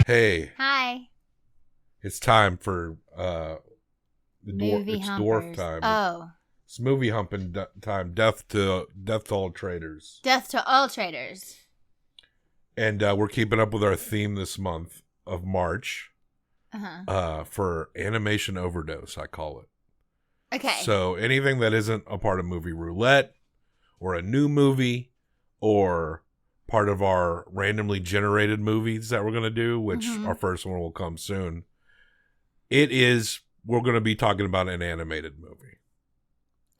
Hey, Hi. it's time for Movie it's humpers. dwarf time. Oh. It's movie humping time. Death to all traders. Death to all traders. And we're keeping up with our theme this month of March. For animation overdose, I call it. Okay. So anything that isn't a part of movie roulette or a new movie or part of our randomly generated movies that we're going to do, which our first one will come soon. We're going to be talking about an animated movie.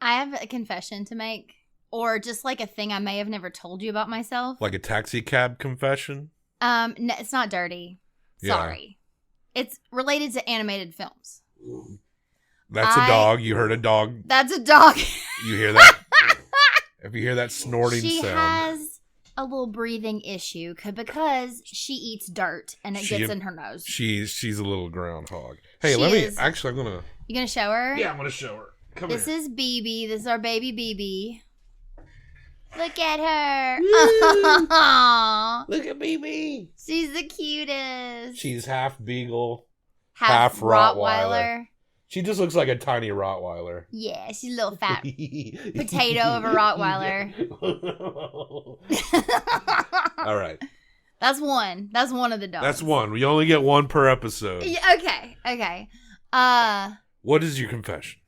I have a confession to make, or just like a thing I may have never told you about myself. Like a taxi cab confession? No, it's not dirty. Sorry. Yeah. It's related to animated films. That's a dog. You heard a dog. That's a dog. You hear that? If you hear that snorting sound. She has a little breathing issue because she eats dirt and it gets in her nose. She's a little groundhog. Hey, I'm gonna. You gonna show her? Yeah, I'm gonna show her. Come here. This is BB. This is our baby BB. Look at her. Look at BB. She's the cutest. She's half beagle, half Rottweiler. She just looks like a tiny Rottweiler. Yeah, she's a little fat potato of a Rottweiler. All right. That's one. That's one of the dogs. That's one. We only get one per episode. Yeah, okay. What is your confession?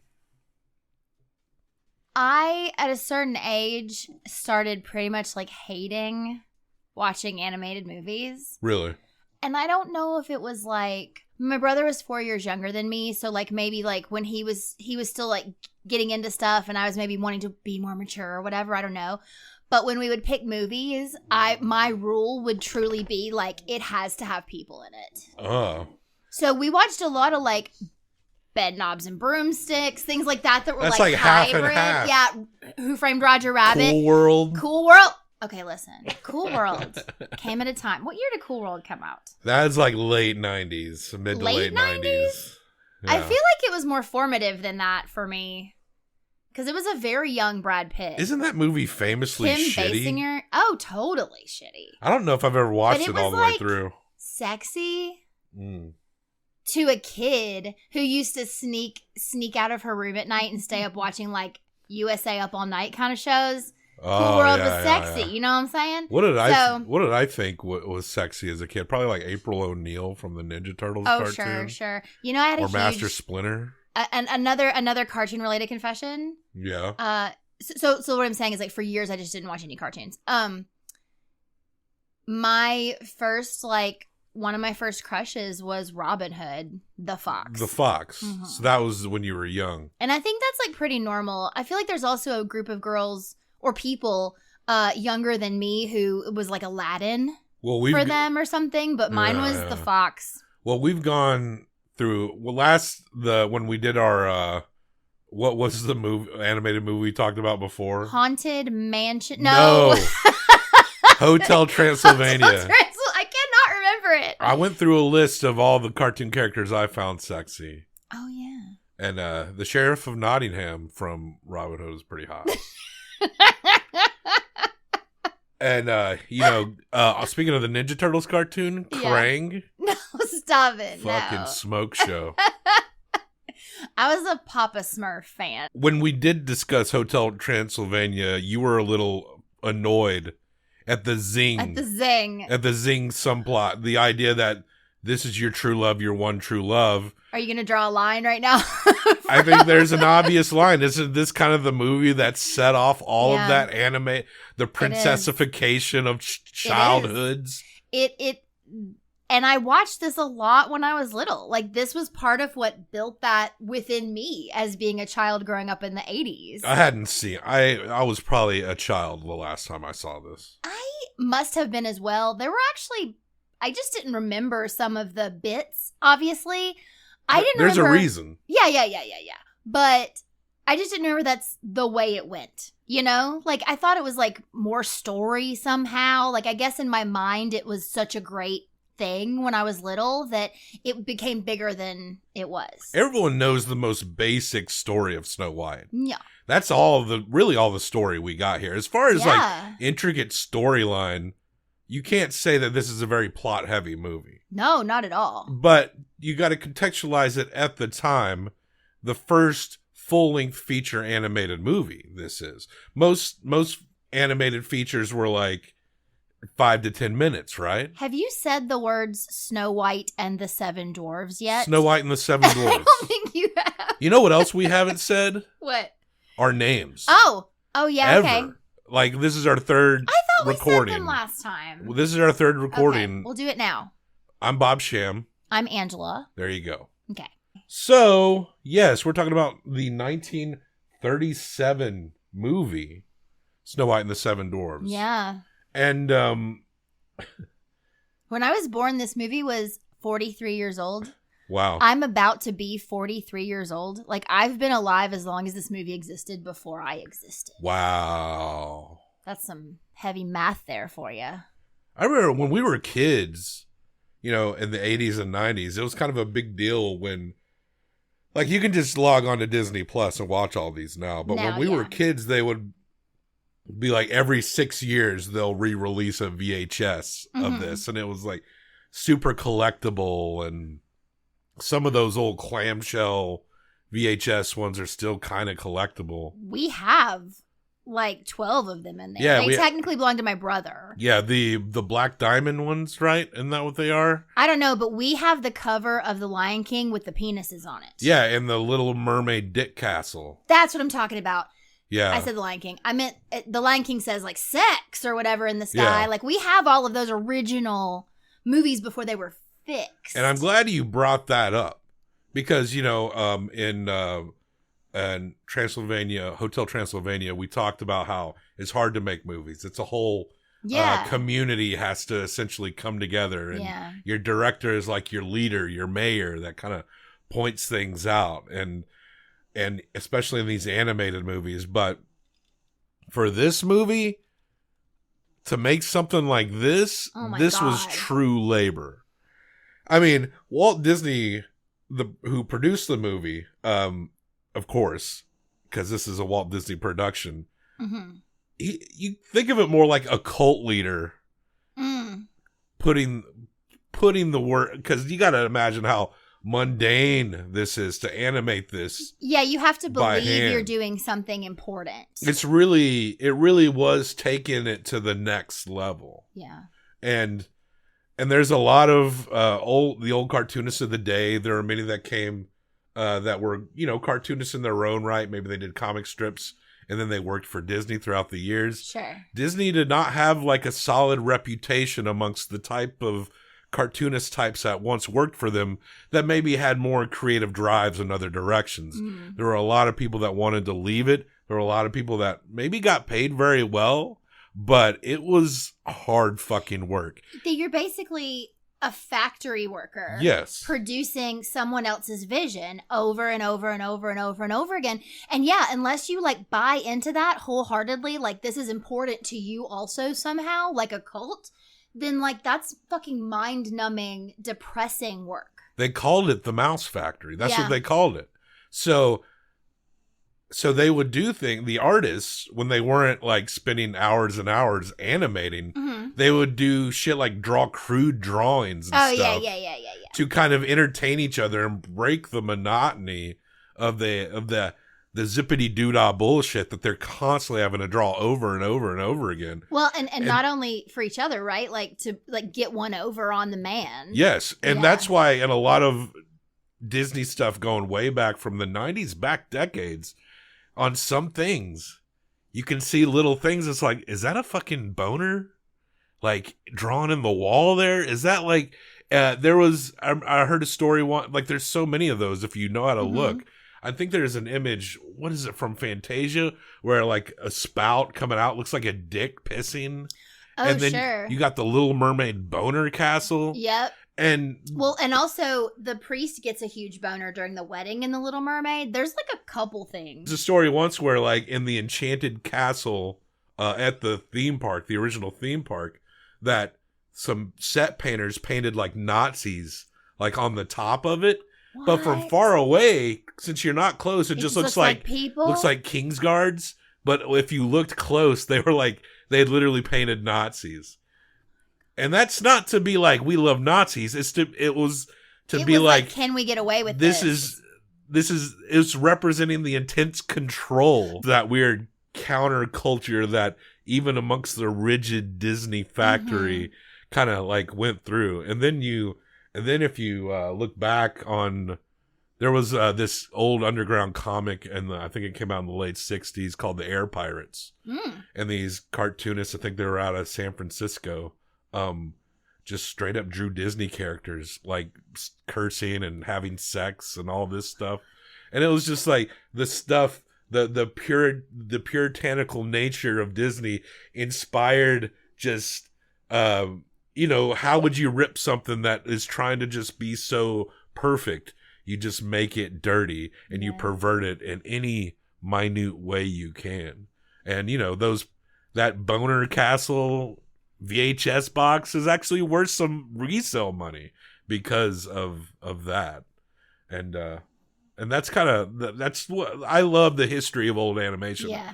I, at a certain age, started pretty much like hating watching animated movies. Really? And I don't know if it was like, my brother was 4 years younger than me, so like maybe like when he was still like getting into stuff and I was maybe wanting to be more mature or whatever, I don't know. But when we would pick movies, my rule would truly be like it has to have people in it. Oh. So we watched a lot of like Bed Knobs and Broomsticks, things like that were That's like hybrid. Half and half. Yeah, Who Framed Roger Rabbit. Cool World. Okay, listen. Cool World came at a time. What year did Cool World come out? That's like late 90s, mid to late 90s. Yeah. I feel like it was more formative than that for me. Because it was a very young Brad Pitt. Isn't that movie famously shitty? Basinger? Oh, totally shitty. I don't know if I've ever watched it all the way through. Sexy to a kid who used to sneak out of her room at night and stay up watching like USA Up All Night kind of shows. Cool World was sexy. Yeah. You know what I'm saying? What did I think was sexy as a kid? Probably like April O'Neil from the Ninja Turtles cartoon. Oh, sure. You know, I had Master Splinter. Another cartoon related confession. Yeah. So what I'm saying is like for years I just didn't watch any cartoons. My first one of my first crushes was Robin Hood, the fox. The fox. Mm-hmm. So that was when you were young. And I think that's like pretty normal. I feel like there's also a group of girls or people younger than me who was like Aladdin for them or something, but mine was the fox. Well, we've gone through when we did our what was the animated movie we talked about before? Haunted Mansion. No. Hotel Transylvania. I cannot remember it. I went through a list of all the cartoon characters I found sexy. Oh yeah. And the Sheriff of Nottingham from Robin Hood is pretty hot. And speaking of the Ninja Turtles cartoon, Krang. No, stop it. Fucking smoke show. I was a Papa Smurf fan. When we did discuss Hotel Transylvania, you were a little annoyed at the zing. At the zing subplot. The idea that this is your true love, your one true love. Are you going to draw a line right now? I think there's an obvious line. Isn't this kind of the movie that set off all of that anime, the princessification of childhoods? And I watched this a lot when I was little. Like, this was part of what built that within me as being a child growing up in the 80s. I hadn't seen I was probably a child the last time I saw this. I must have been as well. There were actually, I just didn't remember some of the bits, obviously. There's a reason. Yeah. But I just didn't remember that's the way it went. You know? Like, I thought it was, like, more story somehow. Like, I guess in my mind it was such a great thing when I was little that it became bigger than it was. Everyone knows the most basic story of Snow White. Yeah. That's all the story we got here. As far as, like, intricate storyline, you can't say that this is a very plot-heavy movie. No, not at all. But you got to contextualize it at the time. The first full-length feature animated movie this is. Most animated features were like 5 to 10 minutes, right? Have you said the words Snow White and the Seven Dwarfs yet? Snow White and the Seven Dwarfs. I don't think you have. You know what else we haven't said? What? Our names. Oh yeah, Ever. okay. Like, this is our third recording. We said them last time. This is our third recording. Okay, we'll do it now. I'm Bob Sham. I'm Angela. There you go. Okay. So, yes, we're talking about the 1937 movie, Snow White and the Seven Dwarfs. Yeah. And, when I was born, this movie was 43 years old. Wow. I'm about to be 43 years old. Like, I've been alive as long as this movie existed before I existed. Wow. That's some heavy math there for you. I remember when we were kids, in the 80s and 90s, it was kind of a big deal when, like, you can just log on to Disney Plus and watch all these now. But when we were kids, they would be like every 6 years, they'll re-release a VHS of this. And it was like super collectible, and some of those old clamshell VHS ones are still kind of collectible. We have like 12 of them in there. Yeah, they technically belong to my brother. Yeah, the Black Diamond ones, right? Isn't that what they are? I don't know, but we have the cover of The Lion King with the penises on it. Yeah, and the Little Mermaid Dick Castle. That's what I'm talking about. Yeah. I said The Lion King. I meant The Lion King says like sex or whatever in the sky. Yeah. Like, we have all of those original movies before they were fixed. And I'm glad you brought that up because, in Transylvania, Hotel Transylvania, we talked about how it's hard to make movies. It's a whole community has to essentially come together. And your director is like your leader, your mayor that kind of points things out. And especially in these animated movies. But for this movie, to make something like this, this was true labor. I mean, Walt Disney, who produced the movie, of course, because this is a Walt Disney production, you think of it more like a cult leader putting the work, because you got to imagine how mundane this is to animate this. Yeah, you have to believe you're doing something important. It really was taking it to the next level. Yeah. And there's a lot of the old cartoonists of the day. There are many that came that were, cartoonists in their own right. Maybe they did comic strips and then they worked for Disney throughout the years. Sure. Disney did not have like a solid reputation amongst the type of cartoonist types that once worked for them that maybe had more creative drives in other directions. There were a lot of people that wanted to leave it. There were a lot of people that maybe got paid very well, but it was hard fucking work. You're basically a factory worker. Yes. Producing someone else's vision over and over and over and over and over again. And yeah, unless you like buy into that wholeheartedly, like this is important to you also somehow, like a cult, then like that's fucking mind-numbing, depressing work. They called it the Mouse Factory. That's what they called it. So they would do the artists, when they weren't like spending hours and hours animating, they would do shit like draw crude drawings and stuff. Yeah. To kind of entertain each other and break the monotony of the zippity doodah bullshit that they're constantly having to draw over and over and over again. Well, and not only for each other, right? Like to like get one over on the man. Yes, and that's why in a lot of Disney stuff going way back from the 90s, back decades, on some things, you can see little things. It's like, is that a fucking boner? Like drawn in the wall there? Is that like, there was, I heard a story, like there's so many of those if you know how to look. I think there's an image, what is it, from Fantasia, where like a spout coming out looks like a dick pissing. Oh, and then sure. You got the Little Mermaid boner castle. Yep. And also the priest gets a huge boner during the wedding in The Little Mermaid. There's like a couple things. There's a story once where like in the Enchanted Castle at the theme park, the original theme park, that some set painters painted like Nazis like on the top of it. What? But from far away, since you're not close, it just looks like people. Looks like King's Guards. But if you looked close, they had literally painted Nazis. And that's not to be like, we love Nazis. It was like, can we get away with it's representing the intense control, that weird counterculture that even amongst the rigid Disney factory kind of like went through. And then if you look back on, there was this old underground comic, and I think it came out in the late 60s, called The Air Pirates. And these cartoonists, I think they were out of San Francisco, just straight up drew Disney characters, like cursing and having sex and all this stuff. And it was just like the stuff, the puritanical nature of Disney inspired just, how would you rip something that is trying to just be so perfect? You just make it dirty and you pervert it in any minute way you can. And, that Boner Castle VHS box is actually worth some resale money because of that. And that's that's what I love, the history of old animation. Yeah.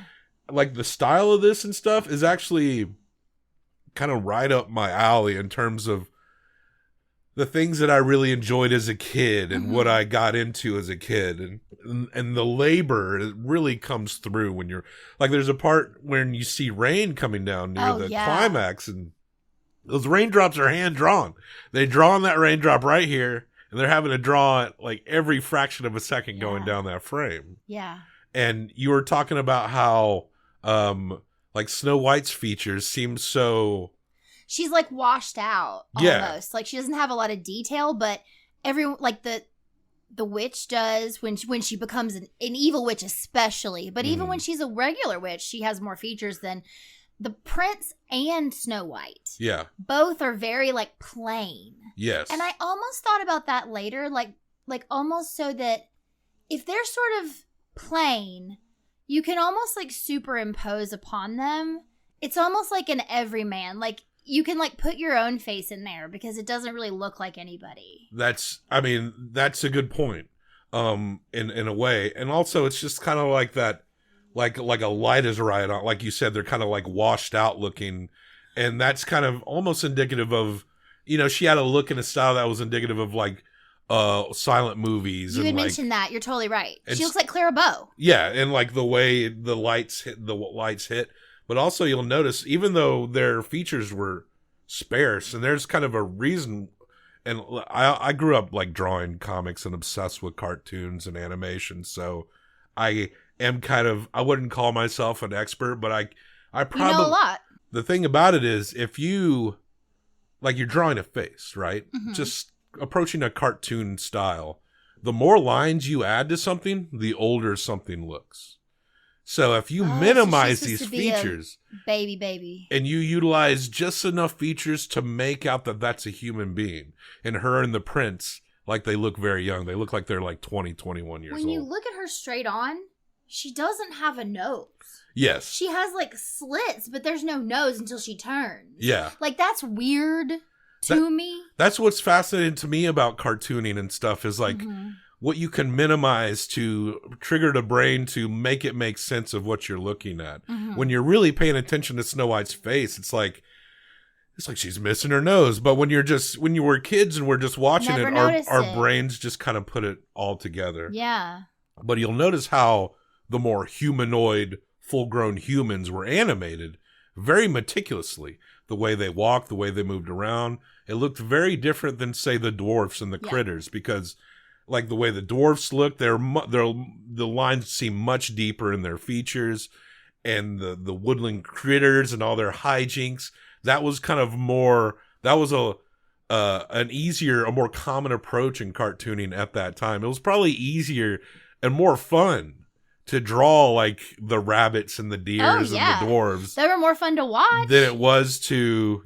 Like the style of this and stuff is actually kind of right up my alley in terms of the things that I really enjoyed as a kid and what I got into as a kid, and the labor, it really comes through when you're like, there's a part when you see rain coming down near the climax, and those raindrops are hand drawn. They draw on that raindrop right here, and they're having to draw it like every fraction of a second going down that frame. Yeah. And you were talking about how like Snow White's features seem so, she's like washed out almost. Like she doesn't have a lot of detail, but the witch does when she becomes an evil witch, especially. But even when she's a regular witch, she has more features than the prince and Snow White. Yeah. Both are very like plain. Yes. And I almost thought about that later, like almost so that if they're sort of plain, you can almost like superimpose upon them. It's almost like an everyman. Like you can like put your own face in there because it doesn't really look like anybody. That's a good point. In a way. And also it's just kind of like that, like a light is right on. Like you said, they're kind of like washed out looking. And that's kind of almost indicative of, she had a look and a style that was indicative of like silent movies. You had mentioned that. You're totally right. She looks like Clara Bow. Yeah, and like the way the lights hit. But also you'll notice, even though their features were sparse, and there's kind of a reason, and I grew up like drawing comics and obsessed with cartoons and animation, so I am I wouldn't call myself an expert, but I probably know a lot. The thing about it is, if you, like, you're drawing a face, right? Just approaching a cartoon style, the more lines you add to something, the older something looks. So if you minimize these features, baby, and you utilize just enough features to make out that that's a human being, and her and the prince, like, they look very young. They look like they're like 20, 21 years old. When you look at her straight on, she doesn't have a nose. Yes. She has like slits, but there's no nose until she turns. Yeah. Like that's weird to me. That's what's fascinating to me about cartooning and stuff is like what you can minimize to trigger the brain to make it make sense of what you're looking at. When you're really paying attention to Snow White's face, it's like she's missing her nose. But when you were kids and we're just watching our brains just kind of put it all together. Yeah. But you'll notice how the more humanoid, full-grown humans were animated very meticulously. The way they walked, the way they moved around. It looked very different than, say, the dwarfs and the critters, because like the way the dwarfs look, the lines seem much deeper in their features, and the woodland critters and all their hijinks, that was kind of more, that was an easier, a more common approach in cartooning at that time. It was probably easier and more fun to draw like the rabbits and the deers and the dwarves. They were more fun to watch than it was to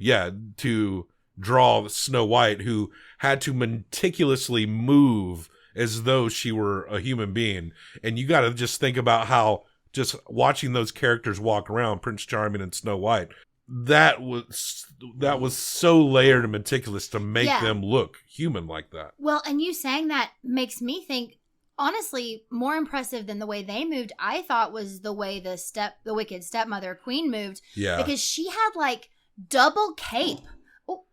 draw Snow White, who had to meticulously move as though she were a human being. And you got to just think about how just watching those characters walk around, Prince Charming and Snow White, that was so layered and meticulous to make them look human like that. Well, and you saying that makes me think, honestly, more impressive than the way they moved, I thought, was the way the wicked stepmother queen moved. Yeah. Because she had like double cape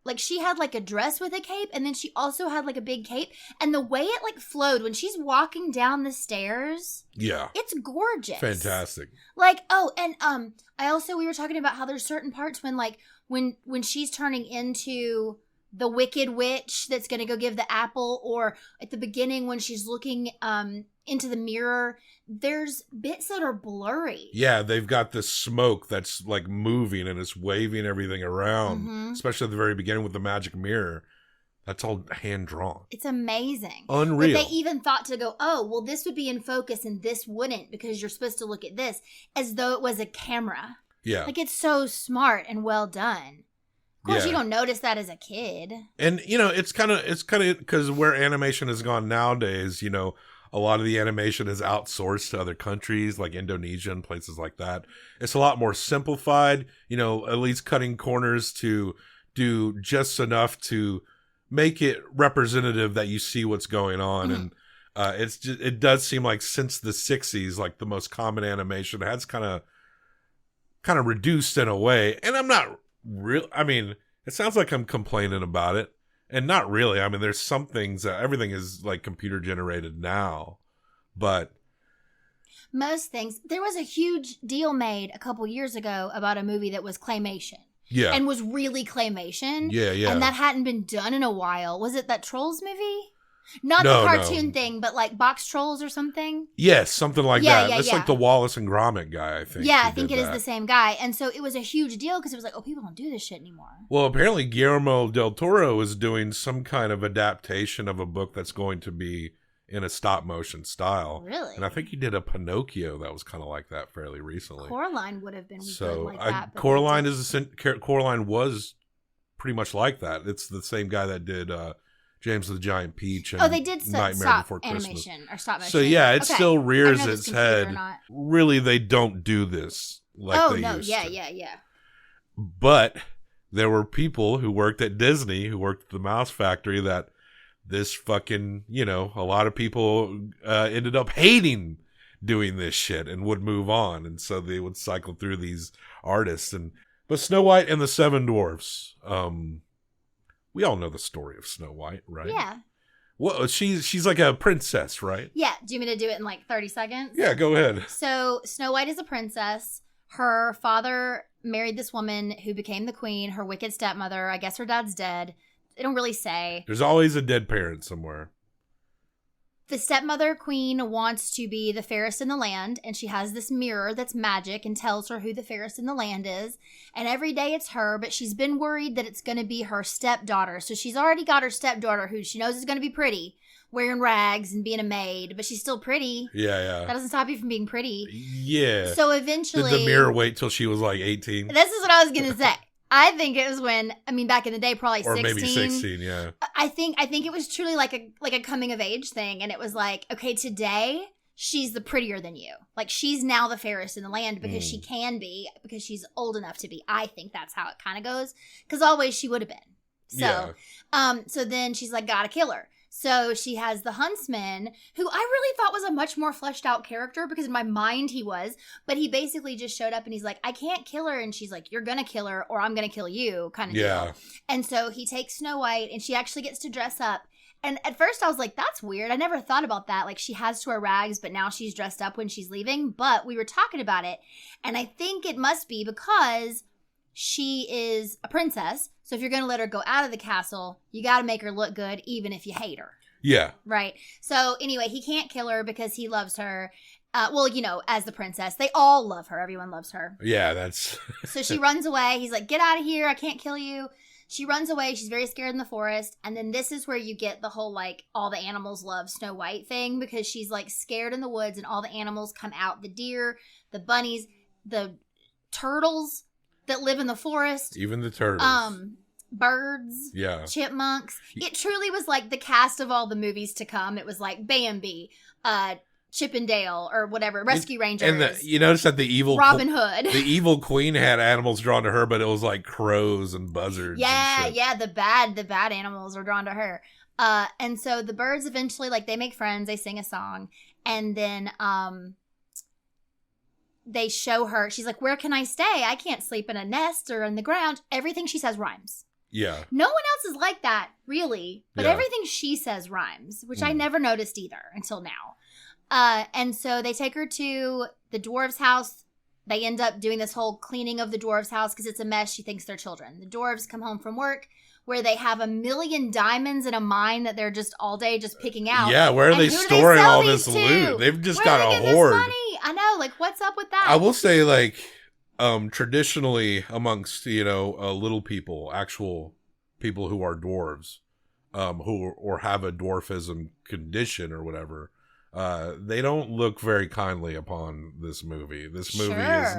like she had like a dress with a cape, and then she also had like a big cape, and the way it like flowed when she's walking down the stairs, it's gorgeous, fantastic. Like, and we were talking about how there's certain parts when like when she's turning into the wicked witch that's gonna go give the apple, or at the beginning when she's looking into the mirror, there's bits that are blurry. Yeah, they've got this smoke that's like moving and it's waving everything around, especially at the very beginning with the magic mirror. That's all hand drawn. It's amazing. Unreal. But they even thought to go, oh, well, this would be in focus and this wouldn't, because you're supposed to look at this as though it was a camera. Yeah. Like, it's so smart and well done. Of course, you don't notice that as a kid. And, it's kind of because where animation has gone nowadays, a lot of the animation is outsourced to other countries like Indonesia and places like that. It's a lot more simplified, at least cutting corners to do just enough to make it representative that you see what's going on. And it does seem like since the 60s, like the most common animation has kind of reduced in a way. And I'm not real. I mean, it sounds like I'm complaining about it. And not really. I mean, there's some things that everything is like computer generated now, but most things. There was a huge deal made a couple years ago about a movie that was claymation. Yeah. And was really claymation. Yeah. And that hadn't been done in a while. Was it that Trolls movie? Not the cartoon thing, but like Box Trolls or something? Yes, something like that. It's like the Wallace and Gromit guy, I think. Yeah, I think it is the same guy. And so it was a huge deal because it was like, oh, people don't do this shit anymore. Well, apparently Guillermo del Toro is doing some kind of adaptation of a book that's going to be in a stop motion style. Really? And I think he did a Pinocchio that was kind of like that fairly recently. Coraline would have been good like that. Coraline was pretty much like that. It's the same guy that did James the Giant Peach and they did Nightmare Before Christmas. Animation or stop motion. So yeah, it still rears its head. Really, they don't do this like they used to. Yeah. But there were people who worked at Disney, who worked at the Mouse Factory, that this fucking, a lot of people ended up hating doing this shit and would move on. And so they would cycle through these artists. But Snow White and the Seven Dwarfs, we all know the story of Snow White, right? Yeah. Well, she's like a princess, right? Yeah. Do you want me to do it in like 30 seconds? Yeah, go ahead. So Snow White is a princess. Her father married this woman who became the queen, her wicked stepmother. I guess her dad's dead. They don't really say. There's always a dead parent somewhere. The stepmother queen wants to be the fairest in the land, and she has this mirror that's magic and tells her who the fairest in the land is. And every day it's her, but she's been worried that it's going to be her stepdaughter. So she's already got her stepdaughter, who she knows is going to be pretty, wearing rags and being a maid, but she's still pretty. Yeah. That doesn't stop you from being pretty. Yeah. So eventually... Did the mirror wait till she was like 18? This is what I was going to say. I think it was back in the day, probably 16. Or maybe 16, yeah. I think it was truly like a coming of age thing. And it was like, okay, today she's the prettier than you. Like, she's now the fairest in the land because she can be, because she's old enough to be. I think that's how it kind of goes. Because always she would have been. So, so then she's like, gotta kill her. So she has the huntsman, who I really thought was a much more fleshed out character, because in my mind he was, but he basically just showed up and he's like, I can't kill her. And she's like, you're going to kill her or I'm going to kill you, kind of deal. And so he takes Snow White and she actually gets to dress up. And at first I was like, that's weird. I never thought about that. Like, she has to wear rags, but now she's dressed up when she's leaving. But we were talking about it, and I think it must be because she is a princess. So if you're going to let her go out of the castle, you got to make her look good, even if you hate her. Yeah. Right. So anyway, he can't kill her because he loves her. As the princess, they all love her. Everyone loves her. Yeah, that's... So she runs away. He's like, get out of here. I can't kill you. She runs away. She's very scared in the forest. And then this is where you get the whole, like, all the animals love Snow White thing, because she's, like, scared in the woods and all the animals come out. The deer, the bunnies, the turtles that live in the forest. Even the turtles. Birds. Yeah. Chipmunks. It truly was like the cast of all the movies to come. It was like Bambi, Chip and Dale, or whatever, Rescue Rangers. And you notice that the evil Robin Hood. The evil queen had animals drawn to her, but it was like crows and buzzards. Yeah, the bad animals were drawn to her. And so the birds eventually, like, they make friends, they sing a song, and then they show her, she's like, where can I stay? I can't sleep in a nest or in the ground. Everything she says rhymes. Yeah. No one else is like that, really. But everything she says rhymes, which I never noticed either until now. And so they take her to the dwarves' house. They end up doing this whole cleaning of the dwarves' house because it's a mess. She thinks they're children. The dwarves come home from work where they have 1,000,000 diamonds in a mine that they're just all day just picking out. Yeah, where are they storing all this loot? They've just got a hoard. I know, like, what's up with that? I will say, like, traditionally amongst, little people, actual people who are dwarves, or have a dwarfism condition or whatever, they don't look very kindly upon this movie. This movie has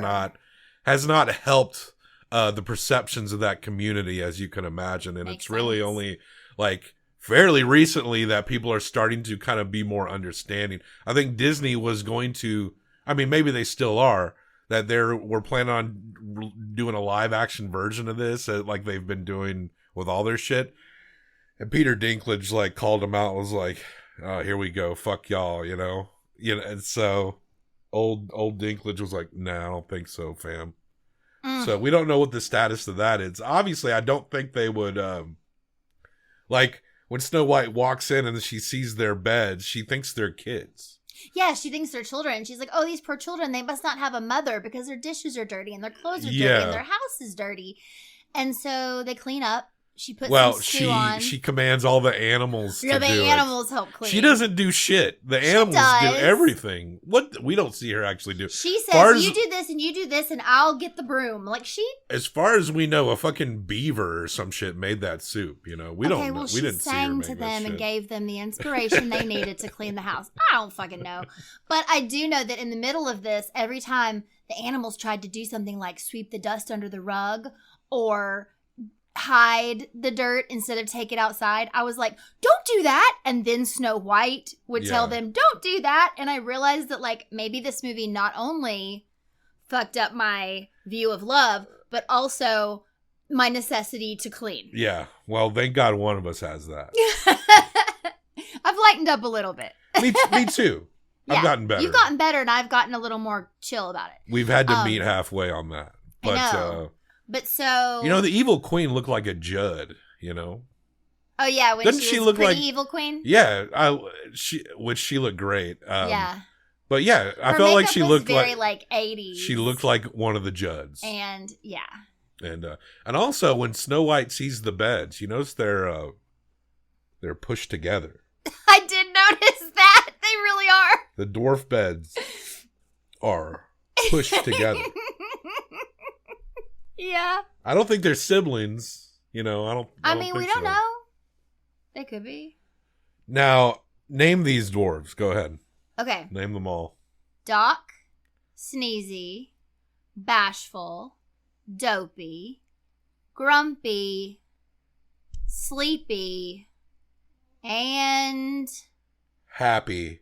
not helped the perceptions of that community, as you can imagine. And it's really only like fairly recently that people are starting to kind of be more understanding. I think Disney was going to, I mean, maybe they still are, that we're planning on doing a live action version of this, like they've been doing with all their shit. And Peter Dinklage like called them out, was like, "Oh, here we go, fuck y'all," And so old Dinklage was like, "No, I don't think so, fam." So we don't know what the status of that is. Obviously, I don't think they would, like when Snow White walks in and she sees their beds, she thinks they're kids. Yeah, she thinks they're children. She's like, "Oh, these poor children, they must not have a mother because their dishes are dirty and their clothes are dirty and their house is dirty." And so they clean up. She puts some stew on. She commands all the animals to do it. The animals help clean. She doesn't do shit. The animals do everything. What we don't see her actually do. She says, "You do this and you do this and I'll get the broom." Like as far as we know, a fucking beaver or some shit made that soup. We don't know. Well, we didn't see her sang to them and gave them the inspiration they needed to clean the house. I don't fucking know. But I do know that in the middle of this, every time the animals tried to do something like sweep the dust under the rug or hide the dirt instead of take it outside, I was like, "Don't do that." And then Snow White would tell them, "Don't do that." And I realized that like maybe this movie not only fucked up my view of love, but also my necessity to clean. Yeah. Well, thank God one of us has that. I've lightened up a little bit. Me too. I've gotten better. You've gotten better and I've gotten a little more chill about it. We've had to meet halfway on that. But I know. But so... the evil queen looked like a Judd, Oh, yeah, when Doesn't she she was look pretty like evil queen? Yeah, she looked great. Yeah. But yeah, I felt like she looked very like 80s. She looked like one of the Judds. And, yeah. And also, when Snow White sees the beds, you notice they're pushed together. I did notice that. They really are. The dwarf beds are pushed together. Yeah. I don't think they're siblings. I don't we don't know. They could be. Now, name these dwarves. Go ahead. Okay. Name them all. Doc, Sneezy, Bashful, Dopey, Grumpy, Sleepy, and... Happy.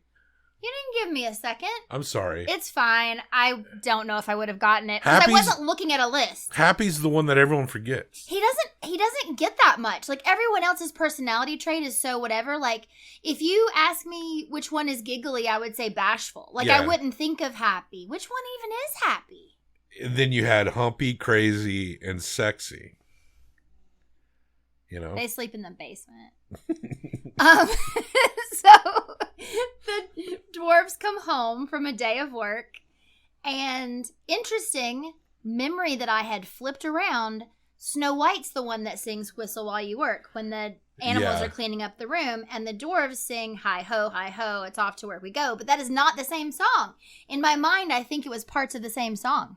You didn't give me a second. I'm sorry. It's fine. I don't know if I would have gotten it because I wasn't looking at a list. Happy's the one that everyone forgets. He doesn't get that much. Like everyone else's personality trait is so whatever. Like if you ask me which one is giggly, I would say Bashful. Like I wouldn't think of Happy. Which one even is Happy? And then you had Humpy, Crazy, and Sexy. They sleep in the basement. So the dwarves come home from a day of work, and interesting memory that I had flipped around, Snow White's the one that sings Whistle While You Work when the animals are cleaning up the room, and the dwarves sing hi ho, it's off to work we go. But that is not the same song. In my mind, I think it was parts of the same song.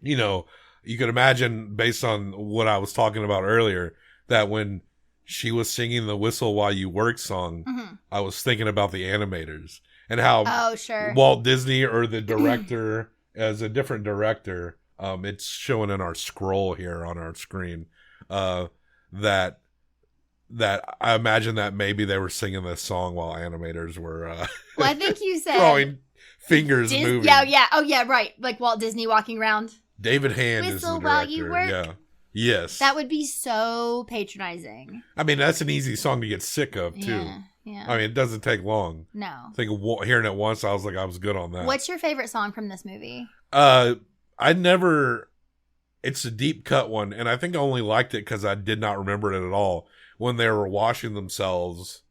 You could imagine, based on what I was talking about earlier, that when she was singing the Whistle While You Work song, I was thinking about the animators and how Walt Disney or the director as a different director, it's showing in our scroll here on our screen, that I imagine that maybe they were singing this song while animators were well, I think you said throwing fingers moving. Yeah. Oh, yeah, right. Like Walt Disney walking around. David Hand is the director. While you work. Yeah. Yes. That would be so patronizing. I mean, that's an easy song to get sick of, too. Yeah. I mean, it doesn't take long. No. I think hearing it once, I was good on that. What's your favorite song from this movie? I never It's a deep cut one, and I think I only liked it because I did not remember it at all when they were washing themselves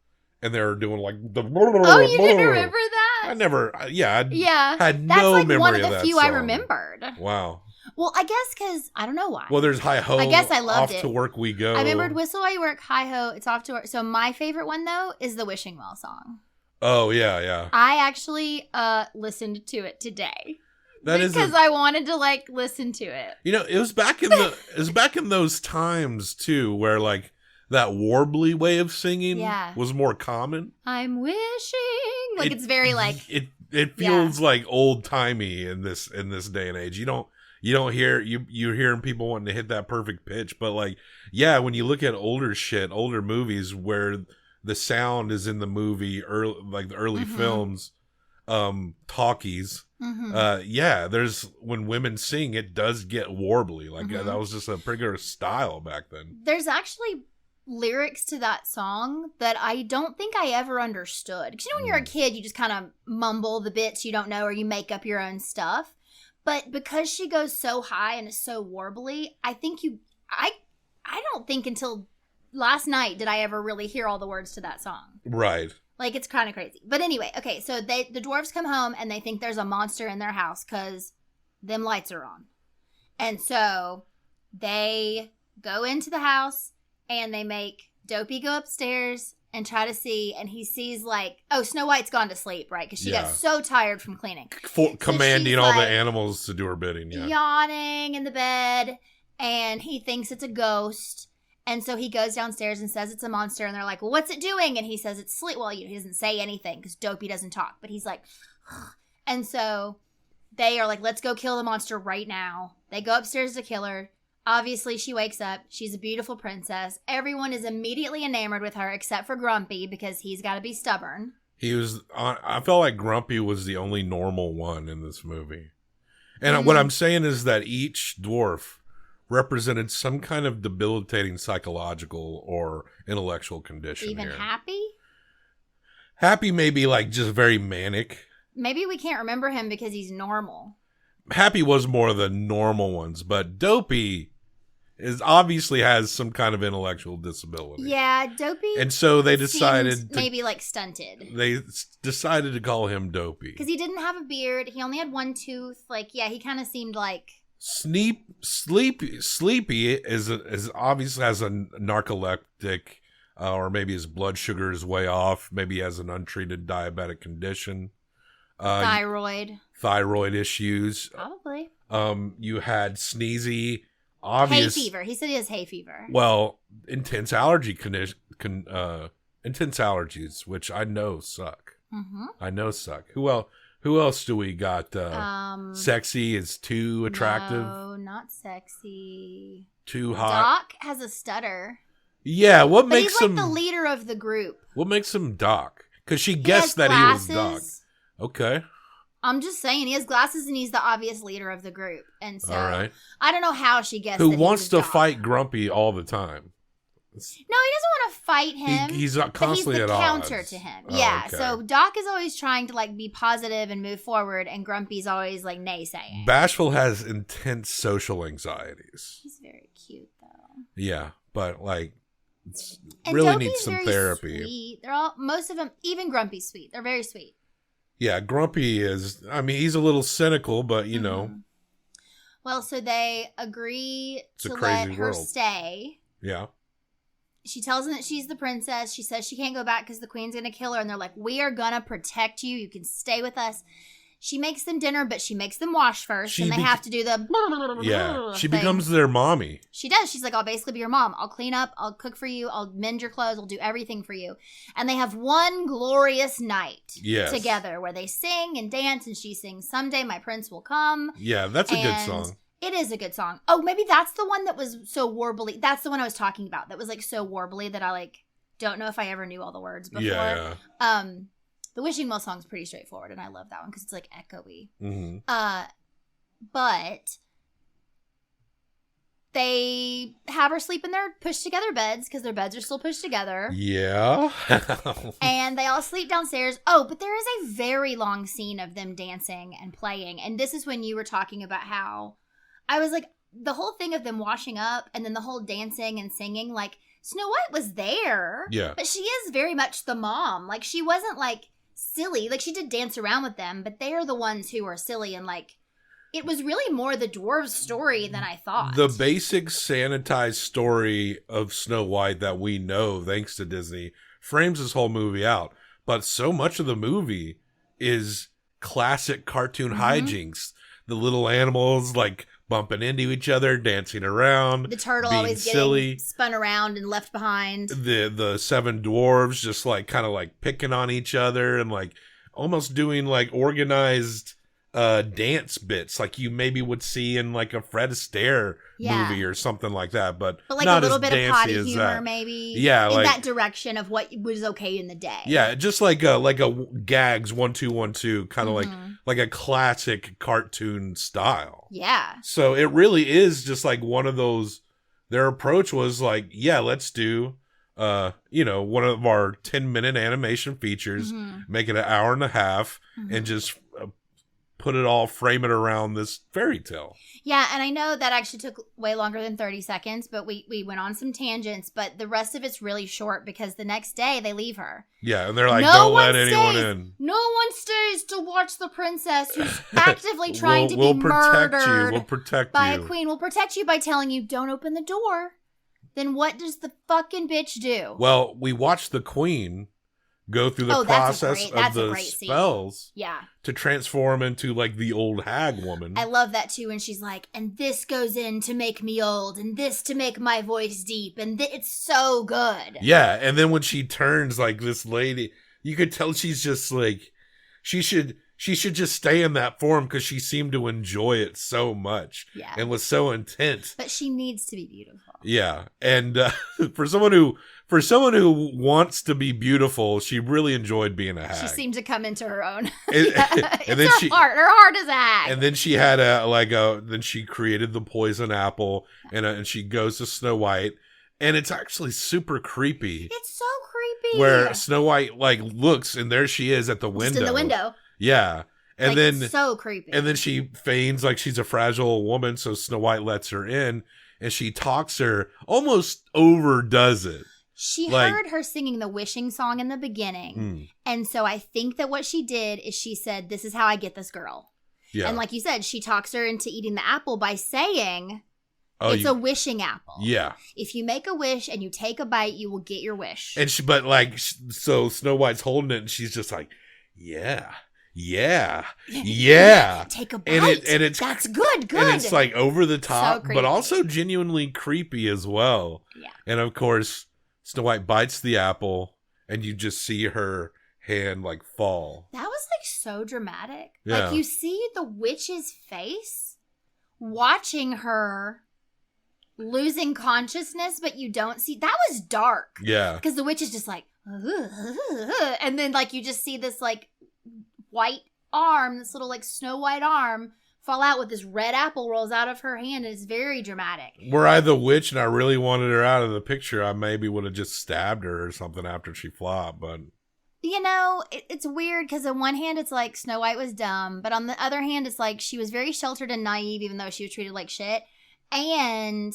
and they were doing like the. Oh, you didn't remember that? I never. Yeah. Had that's no like memory one of of the that few song. I remembered. Wow. Well, I guess because I don't know why. Well, there's Hi Ho. I guess I loved Off it. to Work We Go. I remembered Whistle While You Work, Hi Ho, It's Off to Work. So my favorite one though is the Wishing Well song. Oh yeah. I actually listened to it today. Because I wanted to like listen to it. You know, it was back in those times too, where like that warbly way of singing was more common. I'm wishing, like it's very like it feels like old timey in this day and age. You don't hear you're hearing people wanting to hit that perfect pitch, but like when you look at older movies where the sound is in the movie the early films, talkies. There's when women sing, it does get warbly. Like that was just a pretty style back then. There's actually lyrics to that song that I don't think I ever understood. Because when you're a kid, you just kind of mumble the bits you don't know, or you make up your own stuff. But because she goes so high and is so warbly, I think I don't think until last night did I ever really hear all the words to that song. Right. Like, it's kind of crazy. But anyway, okay, so the dwarves come home and they think there's a monster in their house because them lights are on. And so they go into the house and they make Dopey go upstairs and try to see. And he sees like, Snow White's gone to sleep, right? Because she got so tired from cleaning. Commanding all the animals to do her bidding, yawning in the bed. And he thinks it's a ghost. And so he goes downstairs and says it's a monster. And they're like, well, what's it doing? And he says it's sleep. Well, he doesn't say anything because Dopey doesn't talk. But he's like, and so they are like, let's go kill the monster right now. They go upstairs to kill her. Obviously, she wakes up. She's a beautiful princess. Everyone is immediately enamored with her except for Grumpy because he's got to be stubborn. I felt like Grumpy was the only normal one in this movie. And what I'm saying is that each dwarf represented some kind of debilitating psychological or intellectual condition. Even here. Happy? Happy may be like just very manic. Maybe we can't remember him because he's normal. Happy was more of the normal ones, but Dopey obviously has some kind of intellectual disability. Yeah, Dopey. And so they decided maybe like stunted. They decided to call him Dopey because he didn't have a beard. He only had one tooth. Like, he kind of seemed like. Sleepy is obviously has a narcoleptic, or maybe his blood sugar is way off. Maybe he has an untreated diabetic condition. Thyroid issues. Probably. You had Sneezy. Hay fever. He said he has hay fever. Well, intense allergies, which I know suck. Mm-hmm. I know suck. Who else do we got? Sexy is too attractive. No, not sexy. Too hot. Doc has a stutter. Yeah, what makes him... he's like the leader of the group. What makes him Doc? Because she guessed that he was Doc. Okay. I'm just saying, he has glasses and he's the obvious leader of the group. And so, all right. I don't know how she guessed Who that wants to Doc. fight Grumpy all the time. No, he doesn't want to fight him. He's constantly at odds. Counter to him. Oh, yeah, okay. so Doc is always trying to like be positive and move forward, and Grumpy's always like naysaying. Bashful has intense social anxieties. He's very cute though. Yeah, but like, and really Dopey's needs some very therapy. Sweet. They're all, most of them, even Grumpy's sweet. They're very sweet. Yeah, Grumpy is. I mean, he's a little cynical, but you know. Well, so they agree It's a to crazy let her world. stay. Yeah. She tells them that she's the princess. She says she can't go back because the queen's going to kill her. And they're like, we are going to protect you. You can stay with us. She makes them dinner, but she makes them wash first. And they have to do the She thing. becomes their mommy. She does. She's like, I'll basically be your mom. I'll clean up. I'll cook for you. I'll mend your clothes. I'll do everything for you. And they have one glorious night together where they sing and dance. And she sings, Someday My Prince Will Come. Yeah, that's a good song. It is a good song. Oh, maybe that's the one that was so warbly. That's the one I was talking about. That was like so warbly that I like don't know if I ever knew all the words before. Yeah. The Wishing Well song's pretty straightforward, and I love that one because it's like echoey. Mm-hmm. But they have her sleep in their pushed together beds because their beds are still pushed together. Yeah. And they all sleep downstairs. Oh, but there is a very long scene of them dancing and playing. And this is when you were talking about how I was like, the whole thing of them washing up and then the whole dancing and singing, like, Snow White was there. Yeah. But she is very much the mom. Like, she wasn't, like, silly. Like, she did dance around with them, but they are the ones who are silly. And, like, it was really more the dwarves' story than I thought. The basic sanitized story of Snow White that we know, thanks to Disney, frames this whole movie out. But so much of the movie is classic cartoon hijinks. The little animals, like, bumping into each other, dancing around. The turtle being always silly. getting spun around and left behind. The seven dwarves just, like, kind of, like, picking on each other and, like, almost doing, like, organized dance bits like you maybe would see in, like, a Fred Astaire movie or something like that. But like, not a little as bit of potty humor, that. maybe. Yeah, in like, that direction of what was okay in the day. Yeah, just like a gags 1 2 1 2 kind of like a classic cartoon style. Yeah. So it really is just like one of those. Their approach was like, yeah, let's do one of our 10-minute animation features, make it an hour and a half, and just put it all, frame it around this fairy tale. Yeah, and I know that actually took way longer than 30 seconds, but we went on some tangents, but the rest of it's really short because the next day they leave her. Yeah, and they're like, don't let anyone in. No one stays to watch the princess who's actively trying to be We'll protect murdered you. We'll protect by you. a queen. We'll protect you by telling you, don't open the door. Then what does the fucking bitch do? Well, we watched the queen go through the process of the spells to transform into, like, the old hag woman. I love that too. And she's like, and this goes in to make me old, and this to make my voice deep, and it's so good. Yeah, and then when she turns, like, this lady, you could tell she's just like, she should just stay in that form because she seemed to enjoy it so much and was so intense. But she needs to be beautiful. Yeah, and for someone who wants to be beautiful, she really enjoyed being a hag. She seemed to come into her own. And then her heart is a hag. And then she had then she created the poison apple, and she goes to Snow White, and it's actually super creepy. It's so creepy. Where Snow White, like, looks, and there she is at the window. Just in the window. Yeah. And like, then so creepy. And then she feigns like she's a fragile woman, so Snow White lets her in, and she talks her, almost overdoes it. She heard her singing the wishing song in the beginning. And so I think that what she did is she said, this is how I get this girl. Yeah. And like you said, she talks her into eating the apple by saying, it's a wishing apple. Yeah. If you make a wish and you take a bite, you will get your wish. And so Snow White's holding it, and she's just like, yeah. Take a bite. And it's that's good. And it's like over the top, but also genuinely creepy as well. Yeah. And of course, Snow White bites the apple, and you just see her hand, like, fall. That was, like, so dramatic. Yeah. Like, you see the witch's face watching her losing consciousness, but you don't see. That was dark. Yeah. Because the witch is just like, and then, like, you just see this, like, white arm, this little, like, Snow White arm fall out with this red apple rolls out of her hand. It's very dramatic. Were I the witch and I really wanted her out of the picture, I maybe would have just stabbed her or something after she flopped, but... You know, it's weird because on one hand, it's like Snow White was dumb, but on the other hand, it's like she was very sheltered and naive, even though she was treated like shit. And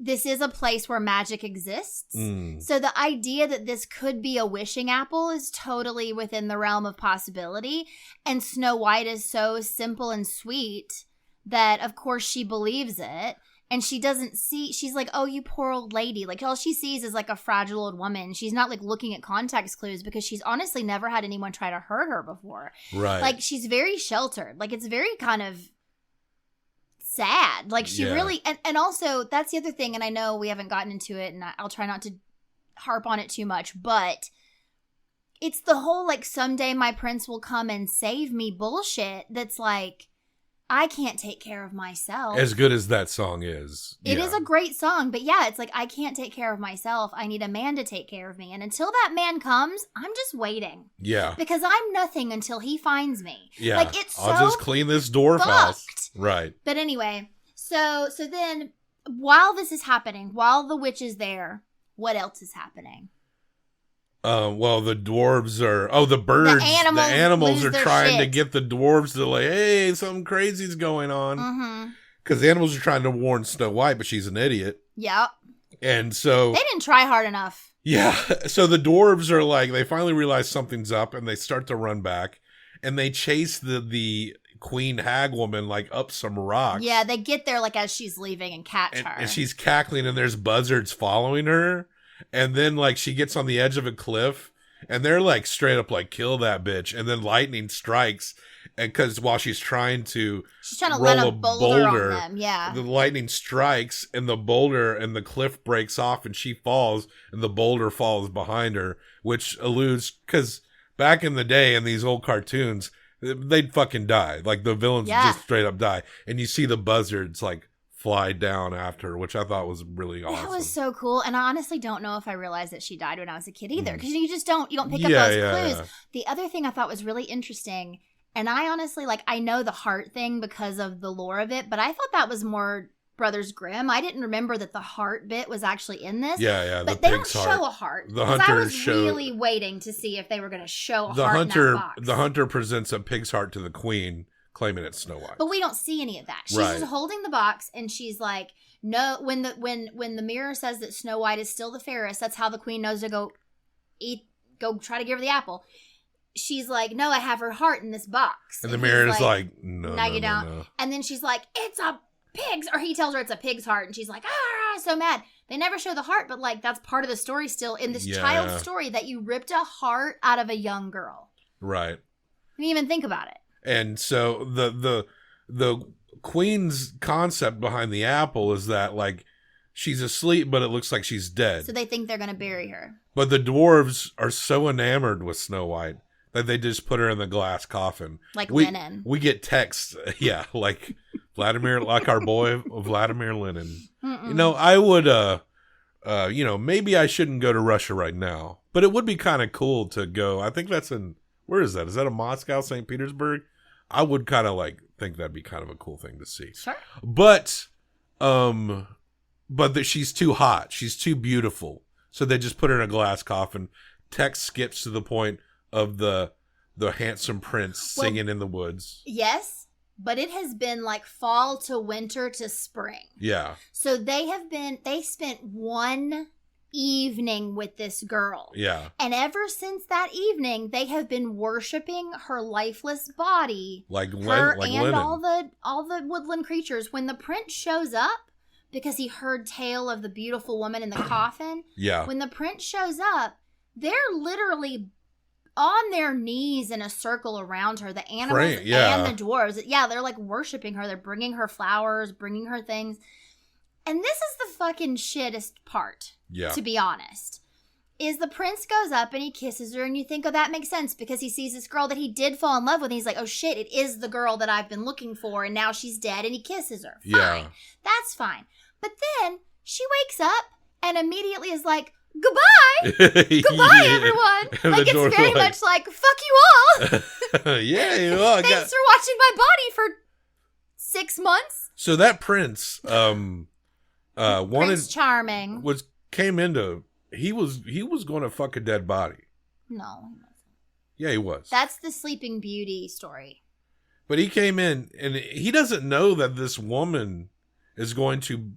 this is a place where magic exists. So the idea that this could be a wishing apple is totally within the realm of possibility. And Snow White is so simple and sweet that, of course, she believes it. And she doesn't see, she's like, oh, you poor old lady. Like, all she sees is, like, a fragile old woman. She's not, like, looking at context clues because she's honestly never had anyone try to hurt her before. Right. Like, she's very sheltered. Like, it's very kind of sad. Like, she really, and also, that's the other thing, and I know we haven't gotten into it, and I'll try not to harp on it too much, but it's the whole, like, someday my prince will come and save me bullshit that's like, I can't take care of myself. As good as that song is. It is a great song, but yeah, it's like, I can't take care of myself. I need a man to take care of me. And until that man comes, I'm just waiting. Yeah. Because I'm nothing until he finds me. Yeah. Like, it's so I'll just clean this dwarf house. Right. But anyway, so then while this is happening, while the witch is there, what else is happening? Well, the dwarves are... Oh, the birds. The animals are trying to get the dwarves to, like, hey, something crazy's going on. because the animals are trying to warn Snow White, but she's an idiot. Yeah. And so... They didn't try hard enough. Yeah. So the dwarves are like, they finally realize something's up, and they start to run back. And they chase the queen hag woman, like, up some rocks. Yeah, they get there, like, as she's leaving and catch her. And she's cackling, and there's buzzards following her. And then, like, she gets on the edge of a cliff, and they're, like, straight up, like, kill that bitch. And then lightning strikes, and because while she's trying to land a boulder on them, yeah. The lightning strikes, and the boulder and the cliff breaks off, and she falls, and the boulder falls behind her, which alludes, because back in the day in these old cartoons, they'd fucking die. Like, the villains would just straight up die. And you see the buzzards, like, fly down after her, which I thought was really awesome. That was so cool. And I honestly don't know if I realized that she died when I was a kid either. Because you don't pick up those clues. Yeah. The other thing I thought was really interesting, and I honestly, like, I know the heart thing because of the lore of it, but I thought that was more Brothers Grimm. I didn't remember that the heart bit was actually in this. Yeah, but they don't show a heart. The hunter I was really waiting to see if they were going to show a heart in that box. The hunter presents a pig's heart to the queen, claiming it's Snow White. But we don't see any of that. She's just holding the box, and she's like, no. When the mirror says that Snow White is still the fairest, that's how the queen knows to go try to give her the apple. She's like, no, I have her heart in this box. And the mirror is like, no, no. And then she's like, it's a pig's, or he tells her it's a pig's heart, and she's like, so mad. They never show the heart, but like that's part of the story still in this child's story, that you ripped a heart out of a young girl. Right. I mean, even think about it. And so the queen's concept behind the apple is that, like, she's asleep, but it looks like she's dead. So they think they're going to bury her. But the dwarves are so enamored with Snow White that they just put her in the glass coffin. Like Lenin. We get texts, like Vladimir, like our boy Vladimir Lenin. Mm-mm. You know, I would, maybe I shouldn't go to Russia right now, but it would be kind of cool to go. I think that's where is that? Is that in Moscow, St. Petersburg? I would kind of think that'd be kind of a cool thing to see. Sure. But that she's too hot. She's too beautiful. So they just put her in a glass coffin. Text skips to the point of the handsome prince singing in the woods. Yes, but it has been like fall to winter to spring. Yeah. So they spent one evening with this girl. Yeah. And ever since that evening, they have been worshiping her lifeless body. Like and Lenin. all the woodland creatures. When the prince shows up, because he heard tale of the beautiful woman in the coffin. Yeah. When the prince shows up, they're literally on their knees in a circle around her, the animals and the dwarves. Yeah, they're like worshiping her. They're bringing her flowers, bringing her things. And this is the fucking shittest part, to be honest, is the prince goes up and he kisses her, and you think, oh, that makes sense because he sees this girl that he did fall in love with, and he's like, oh shit, it is the girl that I've been looking for, and now she's dead, and he kisses her. Fine. Yeah. That's fine. But then she wakes up and immediately is like, goodbye! Goodbye, everyone! And like, it's very much like, fuck you all! Yeah, you all Thanks for watching my body for 6 months. So that prince, Prince Charming. He was going to fuck a dead body. No, he wasn't. Yeah, he was. That's the Sleeping Beauty story. But he came in, and he doesn't know that this woman is going to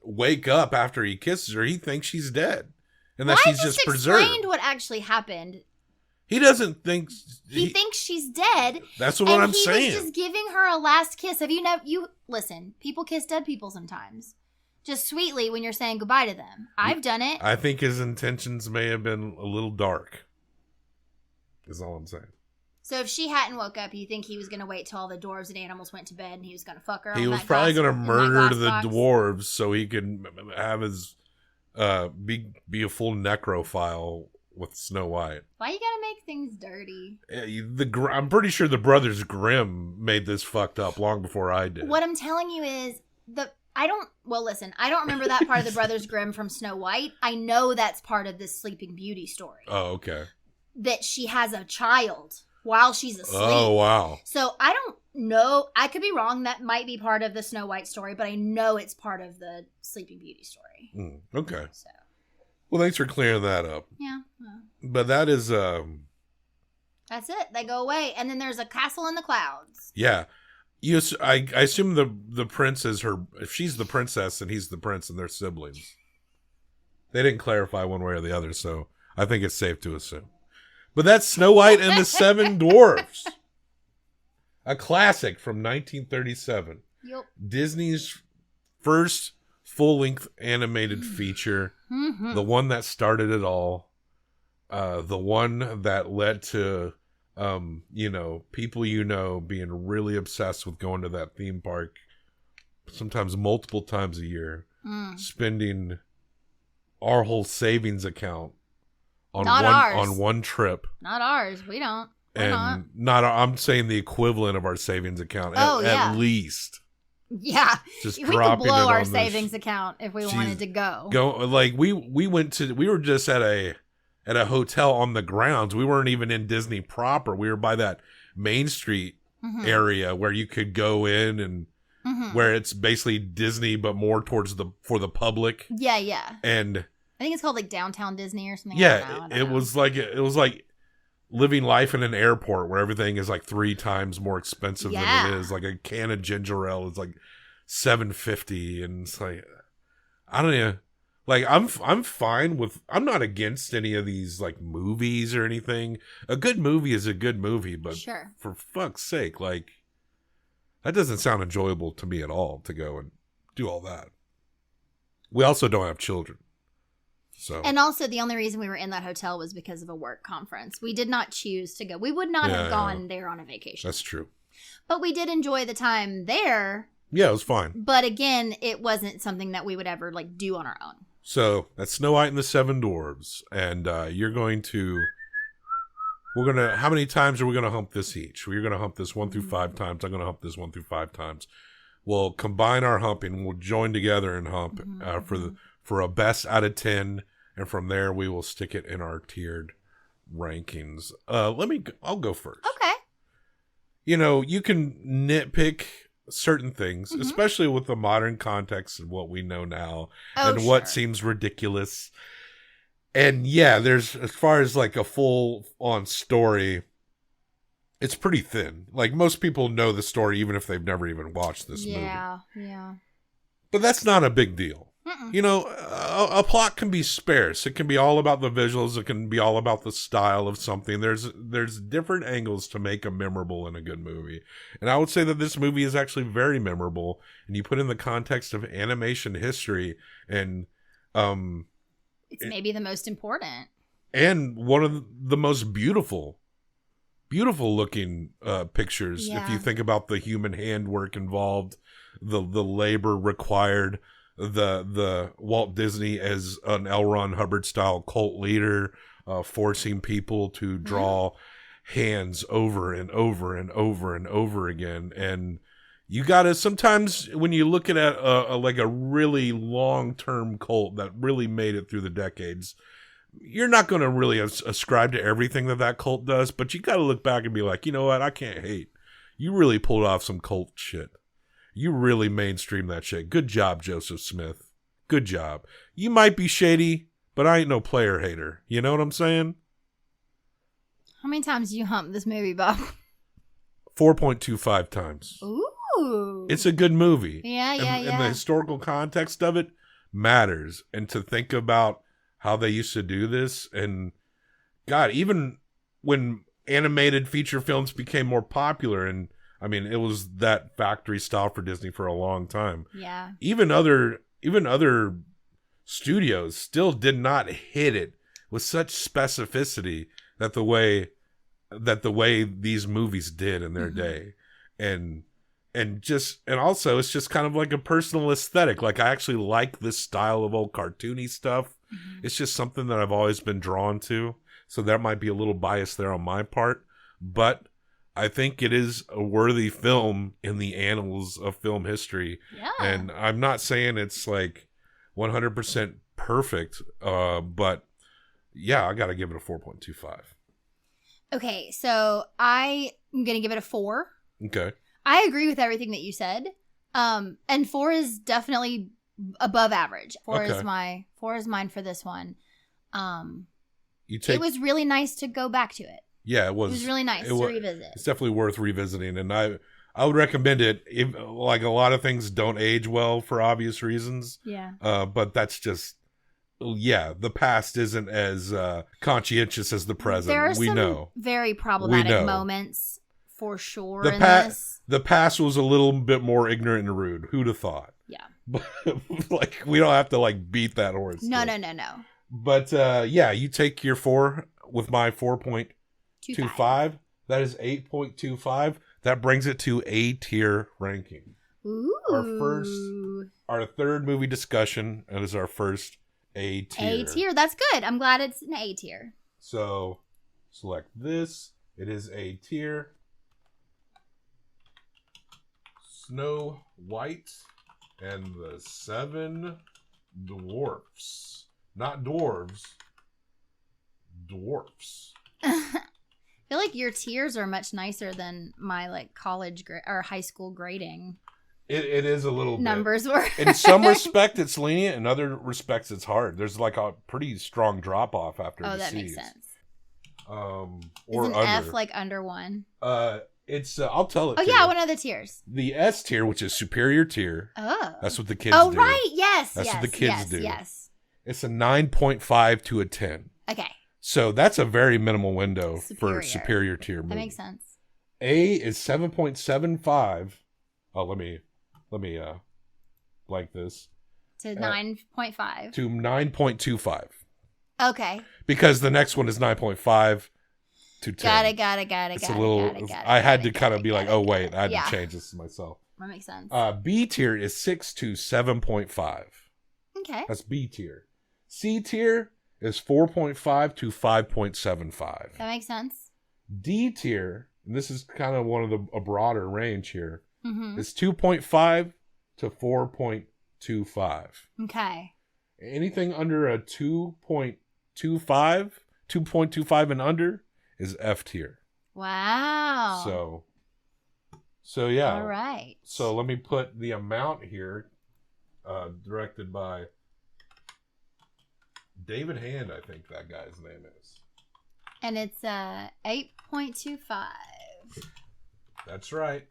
wake up after he kisses her. He thinks she's dead, and that she's just preserved. Explained what actually happened. He doesn't think he thinks she's dead. That's what I'm saying. He was just giving her a last kiss. Have you never? Listen. People kiss dead people sometimes, just sweetly when you're saying goodbye to them. I've done it. I think his intentions may have been a little dark. Is all I'm saying. So if she hadn't woke up, you think he was going to wait till all the dwarves and animals went to bed and he was going to fuck her? He was probably going to murder the dwarves so he could have his be a full necrophile with Snow White. Why you gotta make things dirty? I'm pretty sure the Brothers Grimm made this fucked up long before I did. What I'm telling you is I don't remember that part of the Brothers Grimm from Snow White. I know that's part of this Sleeping Beauty story. Oh, okay. That she has a child while she's asleep. Oh, wow. So I don't know. I could be wrong. That might be part of the Snow White story, but I know it's part of the Sleeping Beauty story. Okay. So. Well, thanks for clearing that up. Yeah. Well. But that is... That's it. They go away. And then there's a castle in the clouds. Yeah. I assume the prince is her. If she's the princess and he's the prince, and they're siblings. They didn't clarify one way or the other, so I think it's safe to assume. But that's Snow White and the Seven Dwarfs, a classic from 1937. Yep. Disney's first full-length animated feature, the one that started it all, the one that led to, people being really obsessed with going to that theme park, sometimes multiple times a year, spending our whole savings account on one trip. Not ours. We don't. I'm saying the equivalent of our savings account at least. Yeah, just we could blow our savings account if we wanted to go. We were just at a hotel on the grounds. We weren't even in Disney proper. We were by that Main Street area where you could go in and where it's basically Disney but more for the public. Yeah, yeah. And I think it's called like Downtown Disney or something. Yeah, it was like living life in an airport where everything is like 3 times more expensive than it is. Like a can of ginger ale is like $7.50, and it's like, I don't know. Like I'm fine with. I'm not against any of these like movies or anything. A good movie is a good movie, but for fuck's sake, like that doesn't sound enjoyable to me at all to go and do all that. We also don't have children. So. And also, the only reason we were in that hotel was because of a work conference. We did not choose to go. We would not have gone there on a vacation. That's true. But we did enjoy the time there. Yeah, it was fine. But again, it wasn't something that we would ever like do on our own. So that's Snow White and the Seven Dwarfs, and we're gonna. How many times are we gonna hump this each? We're gonna hump this 1 through 5 times. I'm gonna hump this 1 through 5 times. We'll combine our humping. We'll join together and hump for a best out of 10, and from there we will stick it in our tiered rankings. I'll go first. Okay. You can nitpick certain things, especially with the modern context of what we know now what seems ridiculous. And yeah, there's, as far as like a full on story, it's pretty thin. Like most people know the story even if they've never even watched this movie. Yeah. But that's not a big deal. A plot can be sparse. It can be all about the visuals. It can be all about the style of something. There's different angles to make a memorable in a good movie. And I would say that this movie is actually very memorable. And you put in the context of animation history and it's maybe the most important. And one of the most beautiful looking pictures. Yeah. If you think about the human handwork involved, the labor required, the Walt Disney as an L. Ron Hubbard style cult leader, forcing people to draw hands over and over and over and over again. And you gotta, sometimes when you look at a really long-term cult that really made it through the decades, you're not going to really ascribe to everything that cult does, but you gotta look back and be like, you know what, I can't hate. You really pulled off some cult shit. You really mainstream that shit. Good job, Joseph Smith. Good job. You might be shady, but I ain't no player hater. You know what I'm saying? How many times did you hump this movie, Bob? 4.25 times. Ooh. It's a good movie. Yeah. And the historical context of it matters. And to think about how they used to do this, and God, even when animated feature films became more popular, and I mean, it was that factory style for Disney for a long time. Yeah. Even other studios still did not hit it with such specificity that the way these movies did in their day. And also it's just kind of like a personal aesthetic. Like I actually like this style of old cartoony stuff. It's just something that I've always been drawn to. So there might be a little bias there on my part, but I think it is a worthy film in the annals of film history. Yeah. And I'm not saying it's like 100% perfect, but yeah, I got to give it a 4.25. Okay, so I'm going to give it a 4. Okay. I agree with everything that you said. And 4 is definitely above average. 4 is mine for this one. It was really nice to go back to it. Yeah, it was. It was really nice to revisit. It's definitely worth revisiting, and I I would recommend it. If, like, a lot of things don't age well for obvious reasons. Yeah. But that's just, the past isn't as conscientious as the present. There are some very problematic moments for sure in this. The past was a little bit more ignorant and rude. Who'd have thought? Yeah. But, like, we don't have to, like, beat that horse. No. But, you take your 4 with my 4.25. That is 8.25. That brings it to A tier ranking. Ooh. Our third movie discussion. It is our first A tier. A tier. That's good. I'm glad it's an A tier. So, select this. It is A tier. Snow White and the Seven Dwarfs. Not dwarves. Dwarfs. I feel like your tiers are much nicer than my like college or high school grading. It is a little numbers bit. Were in some respect it's lenient, in other respects it's hard. There's like a pretty strong drop off after the that C's. Makes sense. Or is an under. F like under 1? It's I'll tell it. Oh yeah, one of the tiers. The S tier, which is superior tier. Oh, that's what the kids do. Oh right, yes, that's what the kids do. Yes, it's a 9.5 to a 10. Okay. So that's a very minimal window for superior tier movie. That makes sense. A is 7.75. Oh, let me blank this. To 9.5. To 9.25. Okay. Because the next one is 9.5 to 10. Got it. It's a little. I had to kind of be like, oh wait, I had to change this to myself. That makes sense. B tier is 6 to 7.5. Okay. That's B tier. C tier is 4.5 to 5.75. That makes sense. D tier, and this is kind of one of a broader range here, is 2.5 to 4.25. Okay. Anything under a 2.25 and under is F tier. Wow. So yeah. All right. So let me put the amount here, directed by David Hand, I think that guy's name is. And it's 8.25. That's right.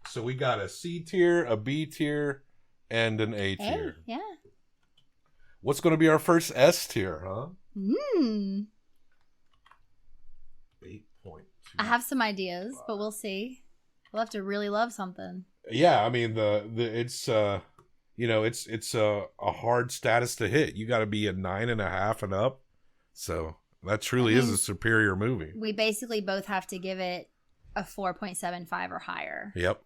So we got a C tier, a B tier, and an A tier. Yeah. What's going to be our first S tier, huh? 8.2. I have some ideas, but we'll see. We'll have to really love something. Yeah, I mean it's it's a hard status to hit. You got to be a 9.5 and up. So that truly is a superior movie. We basically both have to give it a 4.75 or higher. Yep.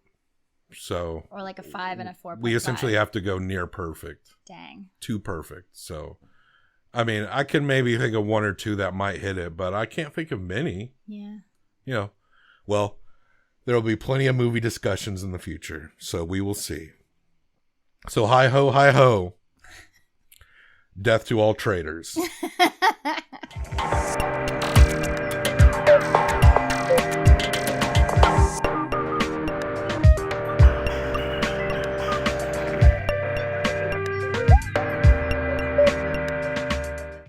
So or like a 5 and a 4.5. We essentially have to go near perfect. Dang. Too perfect. So I mean, I can maybe think of one or two that might hit it, but I can't think of many. Yeah. Well, there will be plenty of movie discussions in the future, so we will see. So hi ho, death to all traitors.